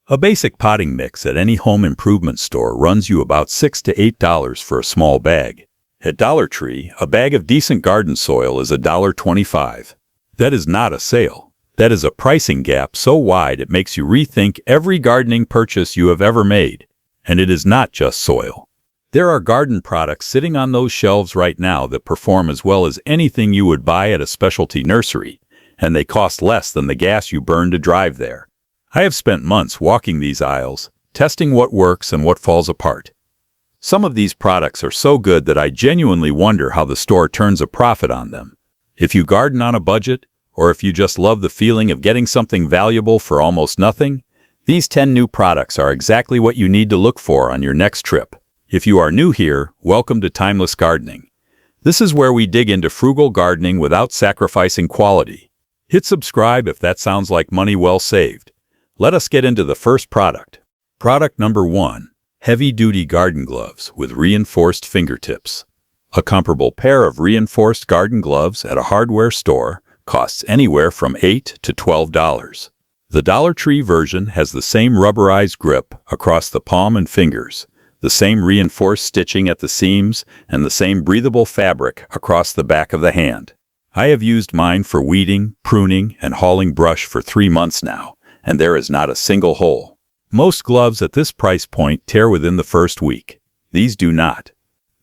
A basic potting mix at any home improvement store runs you about $6 to $8 for a small bag. At Dollar Tree, a bag of decent garden soil is $1.25. That is not a sale. That is a pricing gap so wide it makes you rethink every gardening purchase you have ever made. And it is not just soil. There are garden products sitting on those shelves right now that perform as well as anything you would buy at a specialty nursery, and they cost less than the gas you burn to drive there. I have spent months walking these aisles, testing what works and what falls apart. Some of these products are so good that I genuinely wonder how the store turns a profit on them. If you garden on a budget, or if you just love the feeling of getting something valuable for almost nothing, these 10 new products are exactly what you need to look for on your next trip. If you are new here, welcome to Timeless Gardening. This is where we dig into frugal gardening without sacrificing quality. Hit subscribe if that sounds like money well saved. Let us get into the first product. Product number 1. Heavy-duty garden gloves with reinforced fingertips. A comparable pair of reinforced garden gloves at a hardware store costs anywhere from $8 to $12. The Dollar Tree version has the same rubberized grip across the palm and fingers, the same reinforced stitching at the seams, and the same breathable fabric across the back of the hand. I have used mine for weeding, pruning, and hauling brush for 3 months now, and there is not a single hole. Most gloves at this price point tear within the first week. These do not.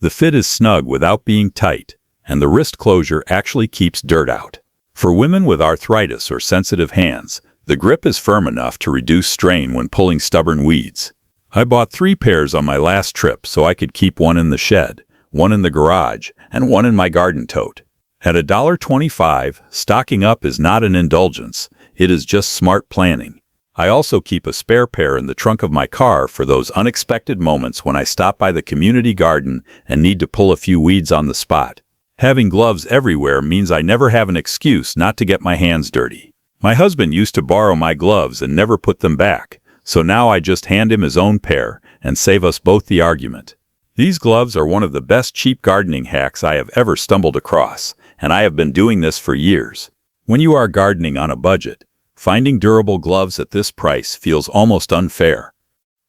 The fit is snug without being tight, and the wrist closure actually keeps dirt out. For women with arthritis or sensitive hands, the grip is firm enough to reduce strain when pulling stubborn weeds. I bought 3 pairs on my last trip so I could keep one in the shed, one in the garage, and one in my garden tote. At $1.25, stocking up is not an indulgence, it is just smart planning. I also keep a spare pair in the trunk of my car for those unexpected moments when I stop by the community garden and need to pull a few weeds on the spot. Having gloves everywhere means I never have an excuse not to get my hands dirty. My husband used to borrow my gloves and never put them back, so now I just hand him his own pair and save us both the argument. These gloves are one of the best cheap gardening hacks I have ever stumbled across, and I have been doing this for years. When you are gardening on a budget, finding durable gloves at this price feels almost unfair.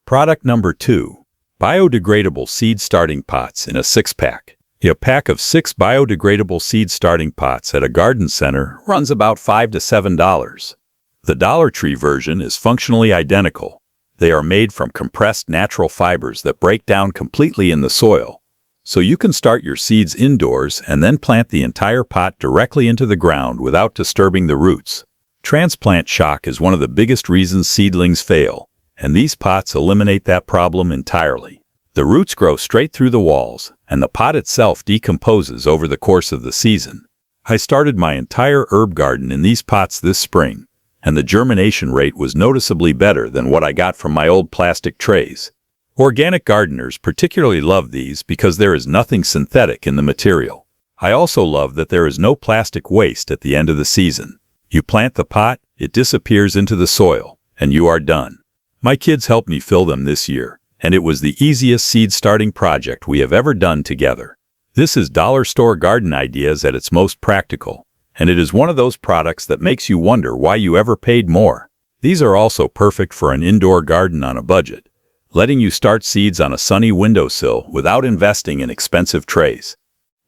Product number 2. Biodegradable seed starting pots in a 6-pack. A pack of 6 biodegradable seed starting pots at a garden center runs about $5 to $7. The Dollar Tree version is functionally identical. They are made from compressed natural fibers that break down completely in the soil. So you can start your seeds indoors and then plant the entire pot directly into the ground without disturbing the roots. Transplant shock is one of the biggest reasons seedlings fail, and these pots eliminate that problem entirely. The roots grow straight through the walls, and the pot itself decomposes over the course of the season. I started my entire herb garden in these pots this spring, and the germination rate was noticeably better than what I got from my old plastic trays. Organic gardeners particularly love these because there is nothing synthetic in the material. I also love that there is no plastic waste at the end of the season. You plant the pot, it disappears into the soil, and you are done. My kids helped me fill them this year, and it was the easiest seed starting project we have ever done together. This is dollar store garden ideas at its most practical, and it is one of those products that makes you wonder why you ever paid more. These are also perfect for an indoor garden on a budget, letting you start seeds on a sunny windowsill without investing in expensive trays.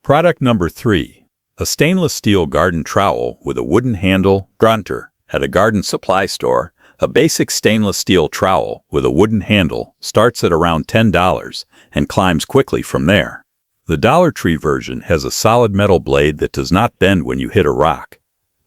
Product number 3. A stainless steel garden trowel with a wooden handle, grunter. At a garden supply store, a basic stainless steel trowel with a wooden handle starts at around $10 and climbs quickly from there. The Dollar Tree version has a solid metal blade that does not bend when you hit a rock.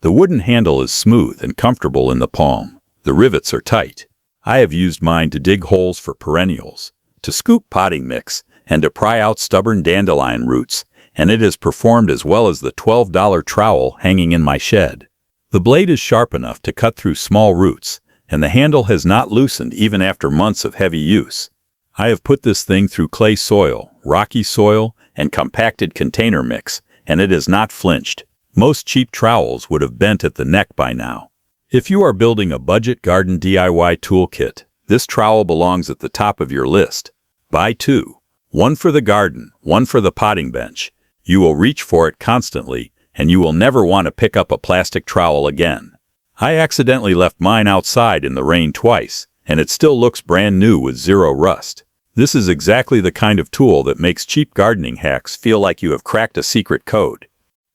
The wooden handle is smooth and comfortable in the palm. The rivets are tight. I have used mine to dig holes for perennials, to scoop potting mix, and to pry out stubborn dandelion roots, and it has performed as well as the $12 trowel hanging in my shed. The blade is sharp enough to cut through small roots, and the handle has not loosened even after months of heavy use. I have put this thing through clay soil, rocky soil, and compacted container mix, and it has not flinched. Most cheap trowels would have bent at the neck by now. If you are building a budget garden DIY toolkit, this trowel belongs at the top of your list. Buy 2. One for the garden, one for the potting bench. You will reach for it constantly, and you will never want to pick up a plastic trowel again. I accidentally left mine outside in the rain twice, and it still looks brand new with zero rust. This is exactly the kind of tool that makes cheap gardening hacks feel like you have cracked a secret code.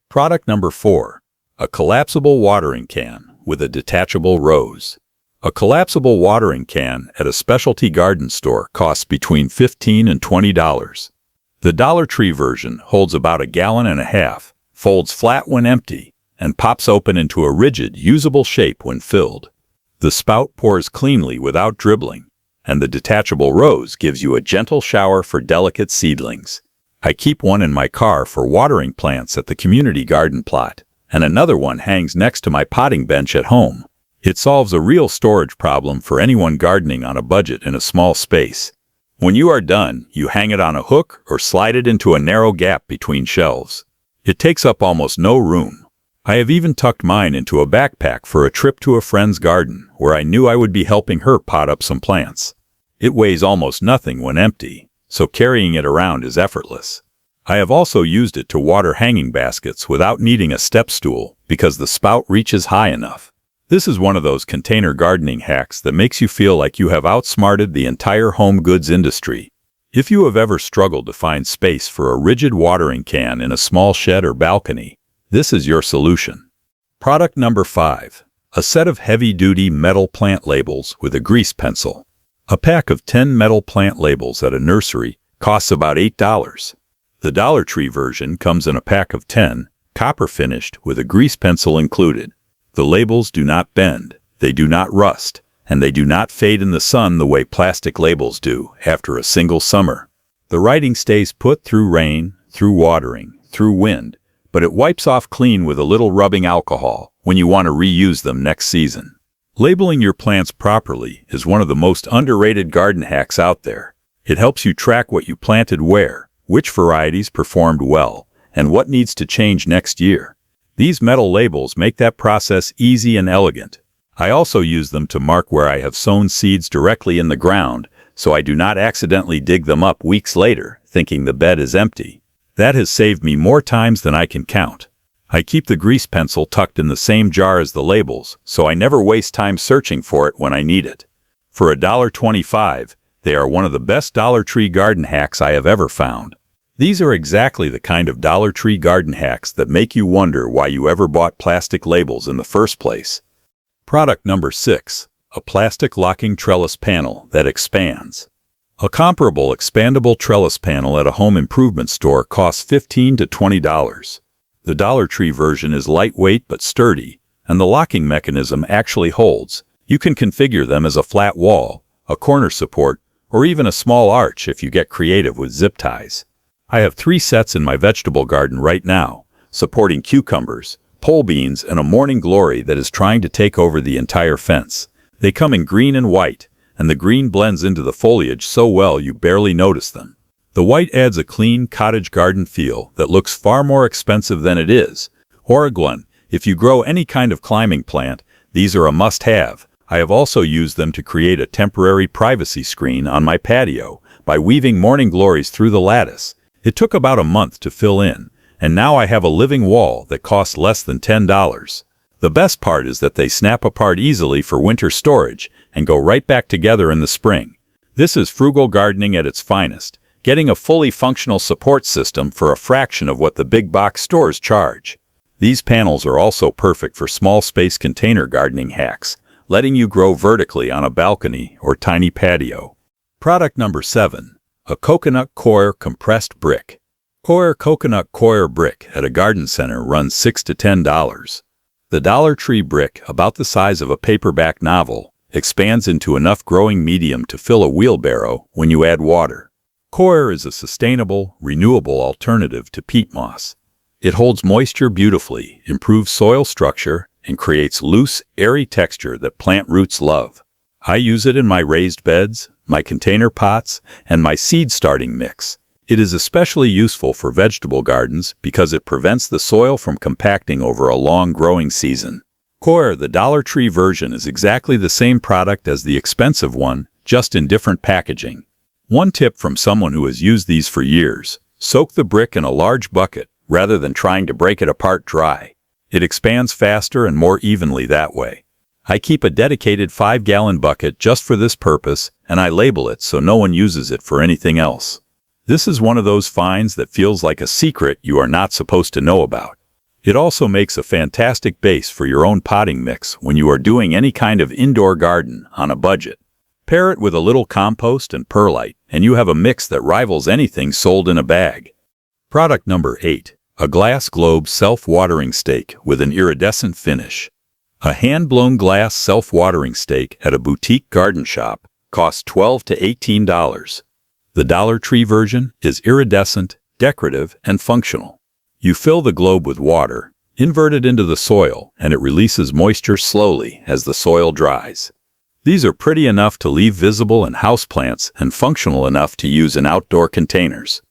Product number 4. A collapsible watering can with a detachable rose. A collapsible watering can at a specialty garden store costs between $15 and $20. The Dollar Tree version holds about 1.5 gallons, folds flat when empty, and pops open into a rigid, usable shape when filled. The spout pours cleanly without dribbling, and the detachable rose gives you a gentle shower for delicate seedlings. I keep one in my car for watering plants at the community garden plot, and another one hangs next to my potting bench at home. It solves a real storage problem for anyone gardening on a budget in a small space. When you are done, you hang it on a hook or slide it into a narrow gap between shelves. It takes up almost no room. I have even tucked mine into a backpack for a trip to a friend's garden where I knew I would be helping her pot up some plants. It weighs almost nothing when empty, so carrying it around is effortless. I have also used it to water hanging baskets without needing a step stool because the spout reaches high enough. This is one of those container gardening hacks that makes you feel like you have outsmarted the entire home goods industry. If you have ever struggled to find space for a rigid watering can in a small shed or balcony, this is your solution. Product number 5. A set of heavy-duty metal plant labels with a grease pencil. A pack of 10 metal plant labels at a nursery costs about $8. The Dollar Tree version comes in a pack of 10, copper-finished, with a grease pencil included. The labels do not bend, they do not rust, and they do not fade in the sun the way plastic labels do after a single summer. The writing stays put through rain, through watering, through wind, but it wipes off clean with a little rubbing alcohol when you want to reuse them next season. Labeling your plants properly is one of the most underrated garden hacks out there. It helps you track what you planted where, which varieties performed well, and what needs to change next year. These metal labels make that process easy and elegant. I also use them to mark where I have sown seeds directly in the ground, so I do not accidentally dig them up weeks later, thinking the bed is empty. That has saved me more times than I can count. I keep the grease pencil tucked in the same jar as the labels, so I never waste time searching for it when I need it. For $1.25, they are one of the best Dollar Tree garden hacks I have ever found. These are exactly the kind of Dollar Tree garden hacks that make you wonder why you ever bought plastic labels in the first place. Product number 6. A plastic locking trellis panel that expands. A comparable expandable trellis panel at a home improvement store costs $15 to $20. The Dollar Tree version is lightweight but sturdy, and the locking mechanism actually holds. You can configure them as a flat wall, a corner support, or even a small arch if you get creative with zip ties. I have 3 sets in my vegetable garden right now, supporting cucumbers, pole beans, and a morning glory that is trying to take over the entire fence. They come in green and white, and the green blends into the foliage so well you barely notice them. The white adds a clean cottage garden feel that looks far more expensive than it is. Oregon, if you grow any kind of climbing plant, these are a must-have. I have also used them to create a temporary privacy screen on my patio by weaving morning glories through the lattice. It took about a month to fill in, and now I have a living wall that costs less than $10. The best part is that they snap apart easily for winter storage and go right back together in the spring. This is frugal gardening at its finest, getting a fully functional support system for a fraction of what the big box stores charge. These panels are also perfect for small space container gardening hacks, letting you grow vertically on a balcony or tiny patio. Product number 7. A coconut coir compressed brick. Coir coconut coir brick at a garden center runs $6 to $10. The Dollar Tree brick, about the size of a paperback novel, expands into enough growing medium to fill a wheelbarrow when you add water. Coir is a sustainable, renewable alternative to peat moss. It holds moisture beautifully, improves soil structure, and creates loose, airy texture that plant roots love. I use it in my raised beds, my container pots, and my seed starting mix. It is especially useful for vegetable gardens because it prevents the soil from compacting over a long growing season. Coir, the Dollar Tree version, is exactly the same product as the expensive one, just in different packaging. One tip from someone who has used these for years: soak the brick in a large bucket rather than trying to break it apart dry. It expands faster and more evenly that way. I keep a dedicated 5-gallon bucket just for this purpose, and I label it so no one uses it for anything else. This is one of those finds that feels like a secret you are not supposed to know about. It also makes a fantastic base for your own potting mix when you are doing any kind of indoor garden on a budget. Pair it with a little compost and perlite, and you have a mix that rivals anything sold in a bag. Product number 8. A glass globe self-watering stake with an iridescent finish. A hand-blown glass self-watering stake at a boutique garden shop costs $12 to $18. The Dollar Tree version is iridescent, decorative, and functional. You fill the globe with water, invert it into the soil, and it releases moisture slowly as the soil dries. These are pretty enough to leave visible in houseplants and functional enough to use in outdoor containers.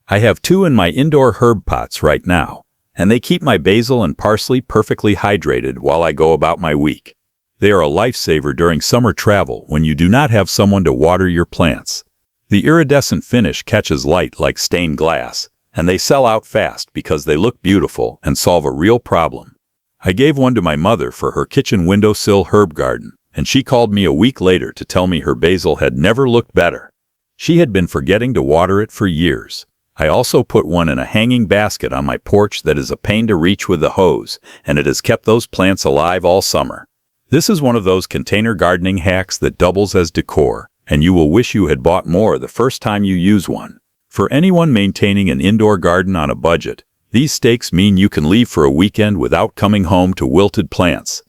I have 2 in my indoor herb pots right now, and they keep my basil and parsley perfectly hydrated while I go about my week. They are a lifesaver during summer travel when you do not have someone to water your plants. The iridescent finish catches light like stained glass, and they sell out fast because they look beautiful and solve a real problem. I gave one to my mother for her kitchen windowsill herb garden, and she called me a week later to tell me her basil had never looked better. She had been forgetting to water it for years. I also put one in a hanging basket on my porch that is a pain to reach with the hose, and it has kept those plants alive all summer. This is one of those container gardening hacks that doubles as decor, and you will wish you had bought more the first time you use one. For anyone maintaining an indoor garden on a budget, these stakes mean you can leave for a weekend without coming home to wilted plants.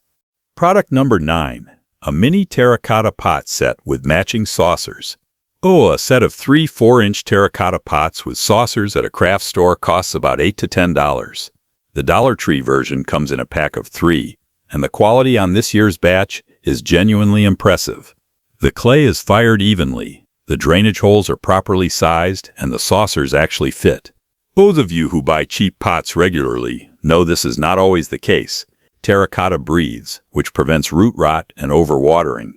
Product number 9. A mini terracotta pot set with matching saucers. Oh, a set of 3 4-inch terracotta pots with saucers at a craft store costs about $8 to $10. The Dollar Tree version comes in a pack of 3, and the quality on this year's batch is genuinely impressive. The clay is fired evenly, the drainage holes are properly sized, and the saucers actually fit. Those of you who buy cheap pots regularly know this is not always the case. Terracotta breathes, which prevents root rot and overwatering.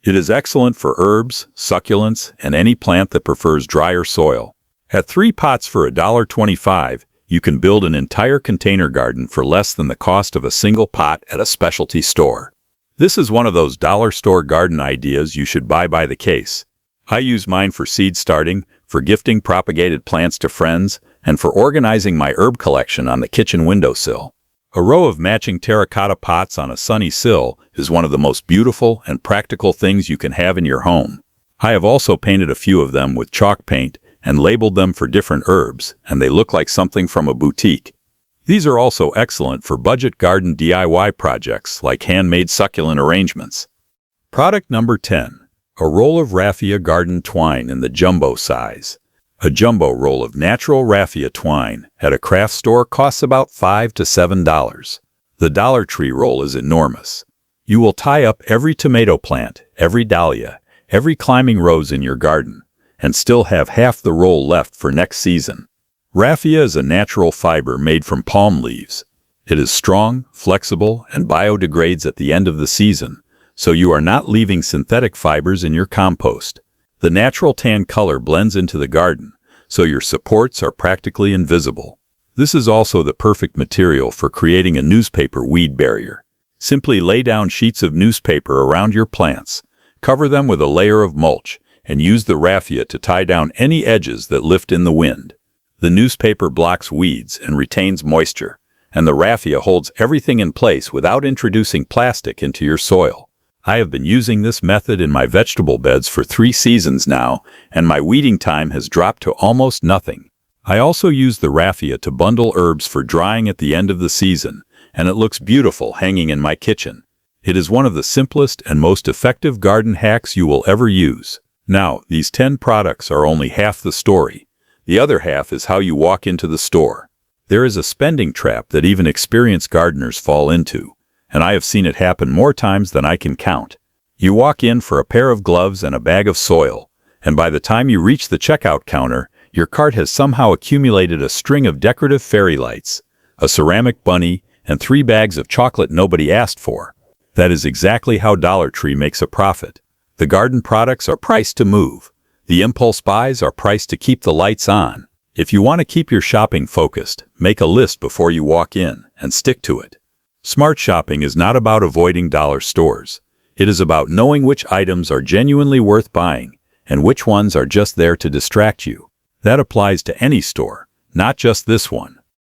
It is excellent for herbs, succulents, and any plant that prefers drier soil. At 3 pots for $1.25, you can build an entire container garden for less than the cost of a single pot at a specialty store. This is one of those dollar store garden ideas you should buy by the case. I use mine for seed starting, for gifting propagated plants to friends, and for organizing my herb collection on the kitchen windowsill. A row of matching terracotta pots on a sunny sill is one of the most beautiful and practical things you can have in your home. I have also painted a few of them with chalk paint and labeled them for different herbs, and they look like something from a boutique. These are also excellent for budget garden DIY projects like handmade succulent arrangements. Product number 10. A roll of raffia garden twine in the jumbo size. A jumbo roll of natural raffia twine at a craft store costs about $5 to $7. The Dollar Tree roll is enormous. You will tie up every tomato plant, every dahlia, every climbing rose in your garden, and still have half the roll left for next season. Raffia is a natural fiber made from palm leaves. It is strong, flexible, and biodegrades at the end of the season, so you are not leaving synthetic fibers in your compost. The natural tan color blends into the garden, so your supports are practically invisible. This is also the perfect material for creating a newspaper weed barrier. Simply lay down sheets of newspaper around your plants, cover them with a layer of mulch, and use the raffia to tie down any edges that lift in the wind. The newspaper blocks weeds and retains moisture, and the raffia holds everything in place without introducing plastic into your soil. I have been using this method in my vegetable beds for 3 seasons now, and my weeding time has dropped to almost nothing. I also use the raffia to bundle herbs for drying at the end of the season, and it looks beautiful hanging in my kitchen. It is one of the simplest and most effective garden hacks you will ever use. Now, these 10 products are only half the story. The other half is how you walk into the store. There is a spending trap that even experienced gardeners fall into, and I have seen it happen more times than I can count. You walk in for a pair of gloves and a bag of soil, and by the time you reach the checkout counter, your cart has somehow accumulated a string of decorative fairy lights, a ceramic bunny, and 3 bags of chocolate nobody asked for. That is exactly how Dollar Tree makes a profit. The garden products are priced to move. The impulse buys are priced to keep the lights on. If you want to keep your shopping focused, make a list before you walk in and stick to it. Smart shopping is not about avoiding dollar stores. It is about knowing which items are genuinely worth buying and which ones are just there to distract you. That applies to any store, not just this one.